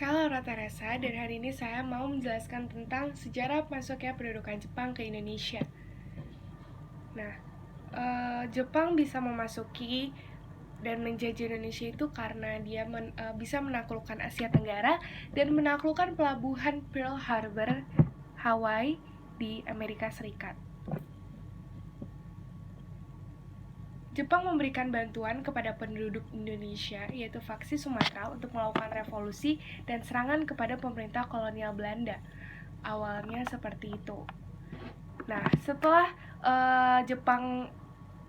Saya Laura Teresa dan hari ini saya mau menjelaskan tentang sejarah masuknya pendudukan Jepang ke Indonesia. Nah, Jepang bisa memasuki dan menjajah Indonesia itu karena dia bisa menaklukkan Asia Tenggara dan menaklukkan pelabuhan Pearl Harbor, Hawaii di Amerika Serikat. Jepang memberikan bantuan kepada penduduk Indonesia, yaitu faksi Sumatera, untuk melakukan revolusi dan serangan kepada pemerintah kolonial Belanda. Awalnya seperti itu. Nah, setelah Jepang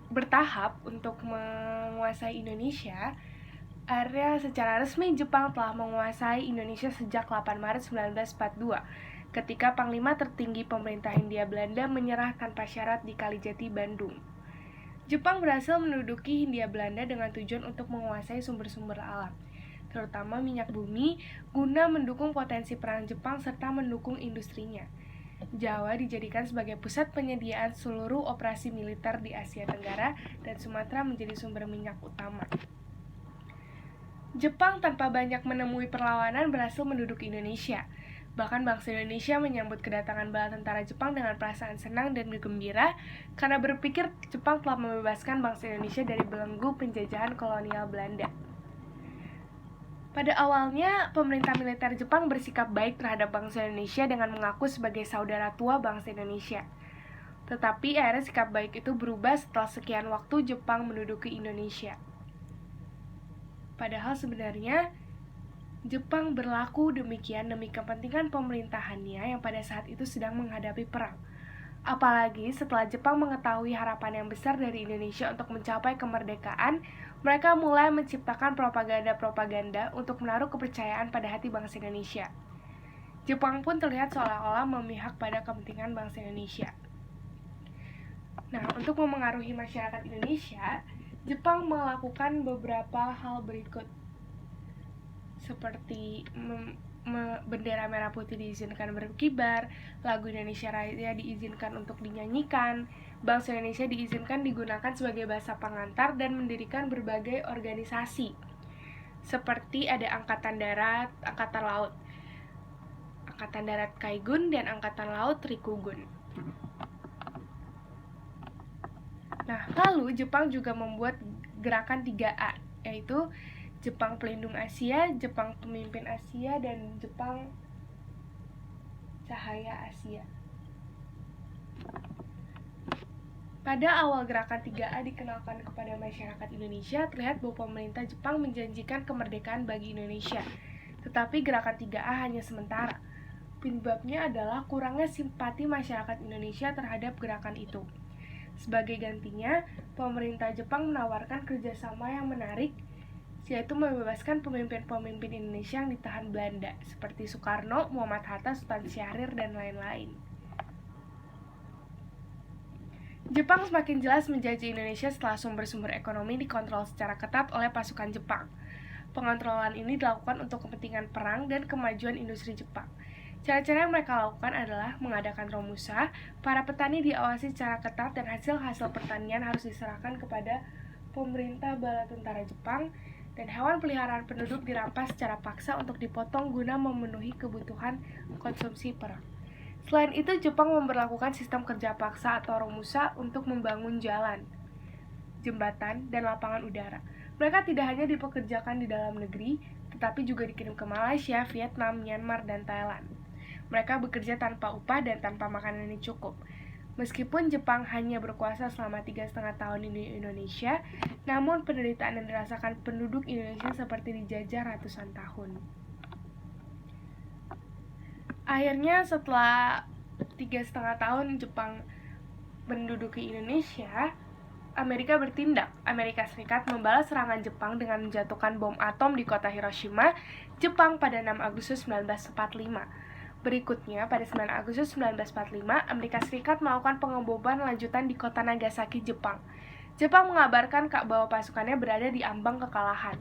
bertahap untuk menguasai Indonesia, akhirnya secara resmi Jepang telah menguasai Indonesia sejak 8 Maret 1942, ketika Panglima tertinggi pemerintah Hindia Belanda menyerah tanpa syarat di Kalijati, Bandung. Jepang berhasil menduduki Hindia Belanda dengan tujuan untuk menguasai sumber-sumber alam, terutama minyak bumi, guna mendukung potensi perang Jepang serta mendukung industrinya. Jawa dijadikan sebagai pusat penyediaan seluruh operasi militer di Asia Tenggara dan Sumatera menjadi sumber minyak utama. Jepang tanpa banyak menemui perlawanan berhasil menduduki Indonesia. Bahkan bangsa Indonesia menyambut kedatangan bala tentara Jepang dengan perasaan senang dan gembira karena berpikir Jepang telah membebaskan bangsa Indonesia dari belenggu penjajahan kolonial Belanda. Pada awalnya, pemerintah militer Jepang bersikap baik terhadap bangsa Indonesia dengan mengaku sebagai saudara tua bangsa Indonesia. Tetapi akhirnya sikap baik itu berubah setelah sekian waktu Jepang menduduki Indonesia. Padahal sebenarnya Jepang berlaku demikian demi kepentingan pemerintahannya yang pada saat itu sedang menghadapi perang. Apalagi setelah Jepang mengetahui harapan yang besar dari Indonesia untuk mencapai kemerdekaan, mereka mulai menciptakan propaganda-propaganda untuk menaruh kepercayaan pada hati bangsa Indonesia. Jepang pun terlihat seolah-olah memihak pada kepentingan bangsa Indonesia. Nah, untuk memengaruhi masyarakat Indonesia, Jepang melakukan beberapa hal berikut, seperti bendera merah putih diizinkan berkibar, lagu Indonesia Raya diizinkan untuk dinyanyikan, bangsa Indonesia diizinkan digunakan sebagai bahasa pengantar, dan mendirikan berbagai organisasi seperti ada Angkatan Darat, Angkatan Laut, Angkatan Darat Kaigun, dan Angkatan Laut Rikugun. Nah, lalu Jepang juga membuat gerakan 3A, yaitu Jepang Pelindung Asia, Jepang Pemimpin Asia, dan Jepang Cahaya Asia. Pada awal gerakan 3A dikenalkan kepada masyarakat Indonesia, terlihat bahwa pemerintah Jepang menjanjikan kemerdekaan bagi Indonesia. Tetapi gerakan 3A hanya sementara. Penyebabnya adalah kurangnya simpati masyarakat Indonesia terhadap gerakan itu. Sebagai gantinya, pemerintah Jepang menawarkan kerjasama yang menarik, yaitu membebaskan pemimpin-pemimpin Indonesia yang ditahan Belanda, seperti Soekarno, Muhammad Hatta, Sultan Syahrir, dan lain-lain. Jepang semakin jelas menjajah Indonesia setelah sumber-sumber ekonomi dikontrol secara ketat oleh pasukan Jepang. Pengontrolan ini dilakukan untuk kepentingan perang dan kemajuan industri Jepang. Cara-cara yang mereka lakukan adalah mengadakan romusa, para petani diawasi secara ketat, dan hasil-hasil pertanian harus diserahkan kepada pemerintah bala tentara Jepang, dan hewan peliharaan penduduk dirampas secara paksa untuk dipotong guna memenuhi kebutuhan konsumsi perang. Selain itu, Jepang memberlakukan sistem kerja paksa atau romusa untuk membangun jalan, jembatan, dan lapangan udara. Mereka tidak hanya dipekerjakan di dalam negeri, tetapi juga dikirim ke Malaysia, Vietnam, Myanmar, dan Thailand. Mereka bekerja tanpa upah dan tanpa makanan yang cukup. Meskipun Jepang hanya berkuasa selama 3,5 tahun di Indonesia, namun penderitaan yang dirasakan penduduk Indonesia seperti dijajah ratusan tahun. Akhirnya setelah 3,5 tahun Jepang menduduki Indonesia, Amerika bertindak. Amerika Serikat membalas serangan Jepang dengan menjatuhkan bom atom di kota Hiroshima, Jepang pada 6 Agustus 1945. Berikutnya, pada 9 Agustus 1945, Amerika Serikat melakukan pengeboman lanjutan di kota Nagasaki, Jepang. Jepang mengabarkan bahwa pasukannya berada di ambang kekalahan.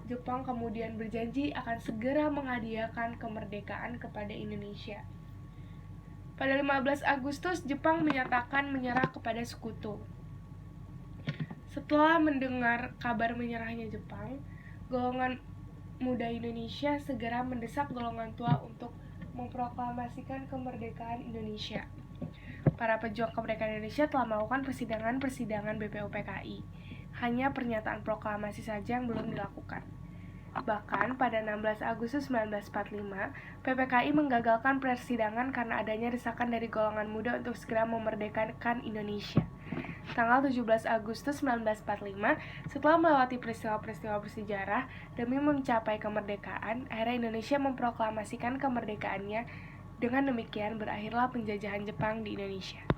Jepang kemudian berjanji akan segera menghadiahkan kemerdekaan kepada Indonesia. Pada 15 Agustus, Jepang menyatakan menyerah kepada sekutu. Setelah mendengar kabar menyerahnya Jepang, golongan muda Indonesia segera mendesak golongan tua untuk memproklamasikan kemerdekaan Indonesia. Para pejuang kemerdekaan Indonesia telah melakukan persidangan BPUPKI. Hanya pernyataan proklamasi saja yang belum dilakukan. Bahkan pada 16 Agustus 1945, PPKI menggagalkan persidangan karena adanya desakan dari golongan muda untuk segera memerdekakan Indonesia. Tanggal 17 Agustus 1945, setelah melewati peristiwa-peristiwa bersejarah demi mencapai kemerdekaan, akhirnya Indonesia memproklamasikan kemerdekaannya. Dengan demikian berakhirlah penjajahan Jepang di Indonesia.